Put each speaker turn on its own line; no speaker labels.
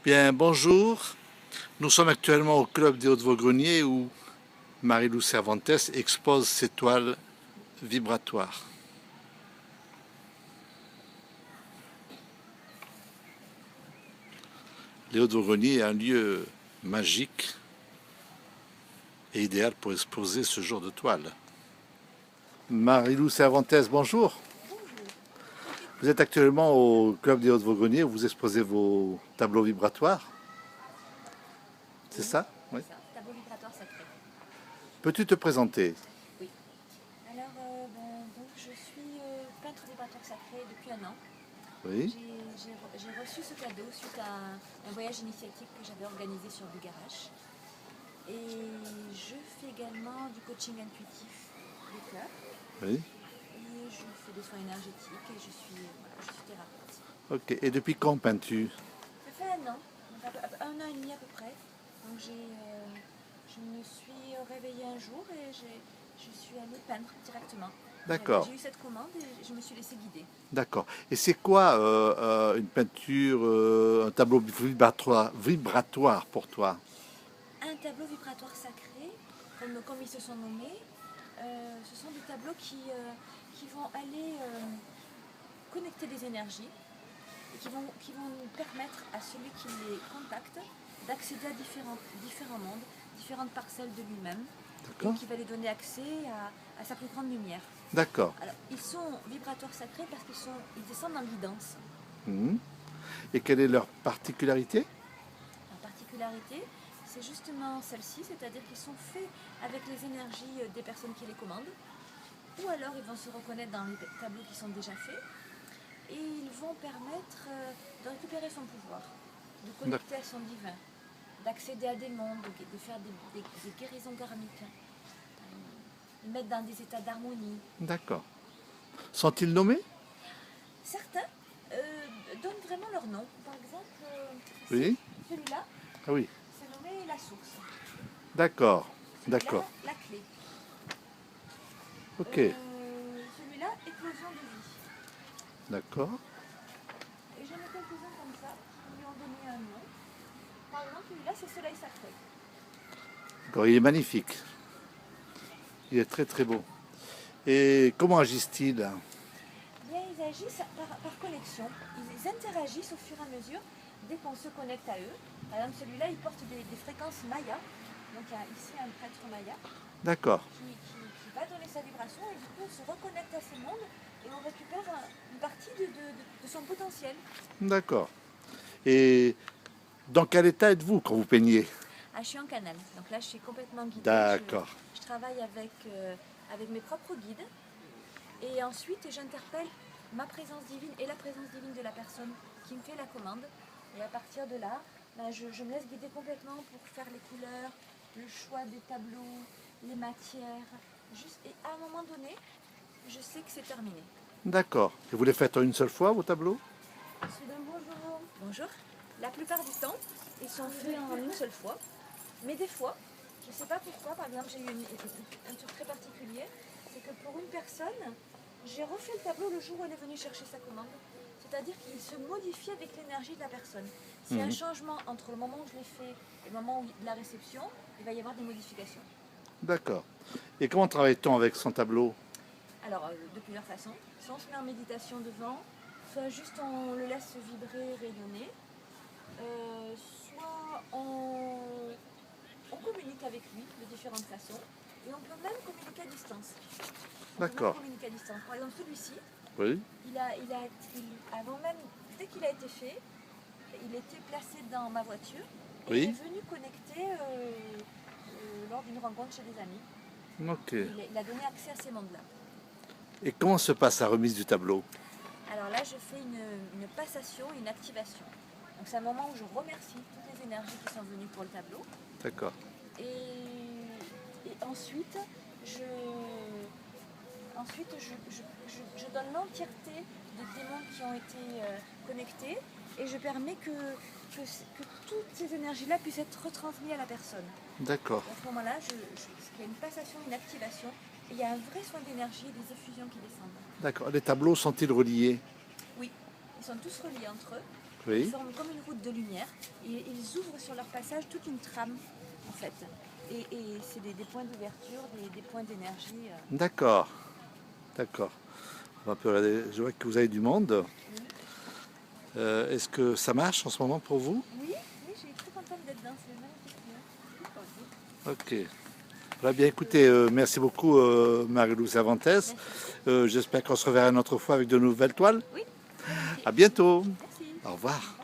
Bien, bonjour. Nous sommes actuellement au Club des Hauts-de-Vaugreniers où Marie-Lou Cervantes expose ses toiles vibratoires. Les Hauts-de-Vaugreniers est un lieu magique et idéal pour exposer ce genre de toiles. Marie-Lou Cervantes, bonjour.
Bonjour.
Vous êtes actuellement au Club des Hauts-de-Vaugreniers où vous exposez vos tableaux vibratoires. C'est
Oui,
ça? Oui.
c'est ça, tableau vibratoire sacré.
Peux-tu te présenter?
Oui. Alors, donc je suis peintre vibratoire sacré depuis un an.
Oui.
J'ai reçu ce cadeau suite à un voyage initiatique que j'avais organisé sur Bugarach. Et je fais également du coaching intuitif du cœur.
Oui.
Et je fais des soins énergétiques et je suis thérapeute.
Ok. Et depuis quand peins-tu?
Ça fait un an, donc un an et demi à peu près. Donc je me suis réveillée un jour et je suis allée peindre directement.
D'accord.
J'ai eu cette commande et je me suis laissée guider.
D'accord. Et c'est quoi une peinture, un tableau vibratoire pour toi?
Un tableau vibratoire sacré, comme ils se sont nommés, ce sont des tableaux qui vont aller connecter des énergies et qui vont permettre à celui qui les contacte d'accéder à différents mondes, différentes parcelles de lui-même, et
D'accord.
qui va lui donner accès à sa plus grande lumière.
D'accord.
Alors, ils sont vibratoires sacrés parce ils descendent en guidance.
Mhm. Et quelle est leur particularité?
La particularité, c'est justement celle-ci, c'est-à-dire qu'ils sont faits avec les énergies des personnes qui les commandent, ou alors ils vont se reconnaître dans les tableaux qui sont déjà faits, et ils vont permettre de récupérer son pouvoir, de connecter à son divin, d'accéder à des mondes, de faire des guérisons karmiques, de mettre dans des états d'harmonie.
D'accord. Sont-ils nommés?
Certains donnent vraiment leur nom. Par exemple,
Oui.
celui-là,
Ah oui.
c'est nommé la source.
D'accord.
Celui-là,
D'accord.
la clé.
Ok.
Celui-là, éclosion de vie.
D'accord.
Et j'en ai quelques-uns comme ça qui lui ont donné un nom. Par exemple, celui-là, c'est soleil sacré.
D'accord. Il est magnifique. Il est très très beau. Et comment agissent-ils?
Bien, ils agissent par connexion. Ils interagissent au fur et à mesure dès qu'on se connecte à eux. Par exemple, celui-là, il porte des fréquences maya. Donc, il y a ici un prêtre maya
D'accord.
qui va donner sa vibration et du coup, on se reconnecte à ce monde et on récupère une partie de son potentiel.
D'accord. Et dans quel état êtes-vous quand vous peignez?
Ah, je suis en canal, donc là je suis complètement guidée.
D'accord.
Je travaille avec mes propres guides et ensuite j'interpelle ma présence divine et la présence divine de la personne qui me fait la commande. Et à partir de là, ben, je me laisse guider complètement pour faire les couleurs, le choix des tableaux, les matières. Et à un moment donné, je sais que c'est terminé.
D'accord. Et vous les faites en une seule fois, vos tableaux?
Bonjour. Bonjour. La plupart du temps, ils sont faits en une seule fois. Mais des fois, je ne sais pas pourquoi, par exemple, j'ai eu un truc très particulier, c'est que pour une personne, j'ai refait le tableau le jour où elle est venue chercher sa commande. C'est-à-dire qu'il se modifie avec l'énergie de la personne. S'il y a un changement entre le moment où je l'ai fait et le moment de la réception, il va y avoir des modifications.
D'accord. Et comment travaille-t-on avec son tableau?
Alors, de plusieurs façons. Soit on se met en méditation devant, soit juste on le laisse vibrer, rayonner, soit on communique avec lui de différentes façons et on peut même communiquer à distance.
D'accord.
Par exemple, celui-ci,
Oui.
avant même, dès qu'il a été fait, il était placé dans ma voiture et
Oui.
il est venu connecter lors d'une rencontre chez des amis.
Ok.
Il a donné accès à ces mondes-là.
Et comment se passe la remise du tableau?
Alors là, je fais une passation, une activation. Donc c'est un moment où je remercie toutes les énergies qui sont venues pour le tableau.
D'accord.
Et ensuite, je donne l'entièreté des démons qui ont été connectés et je permets que toutes ces énergies-là puissent être retransmises à la personne.
D'accord.
Et à ce moment-là, il y a une passation, une activation, et il y a un vrai soin d'énergie et des effusions qui descendent.
D'accord. Les tableaux sont-ils reliés?
Oui, ils sont tous reliés entre eux.
Oui.
Ils forment comme une route de lumière et ils ouvrent sur leur passage toute une trame en fait. Et c'est des points d'ouverture, des points d'énergie.
D'accord. D'accord. On va un peu regarder. Je vois que vous avez du monde. Est-ce que ça marche en ce moment pour vous?
Oui, oui, je suis très contente d'être dans ce magnifique lieu.
Ok. Très bien, écoutez, merci beaucoup Marie-Lou Cervantes.
Merci.
J'espère qu'on se reverra une autre fois avec de nouvelles toiles.
Oui,
À bientôt.
merci.
Au revoir.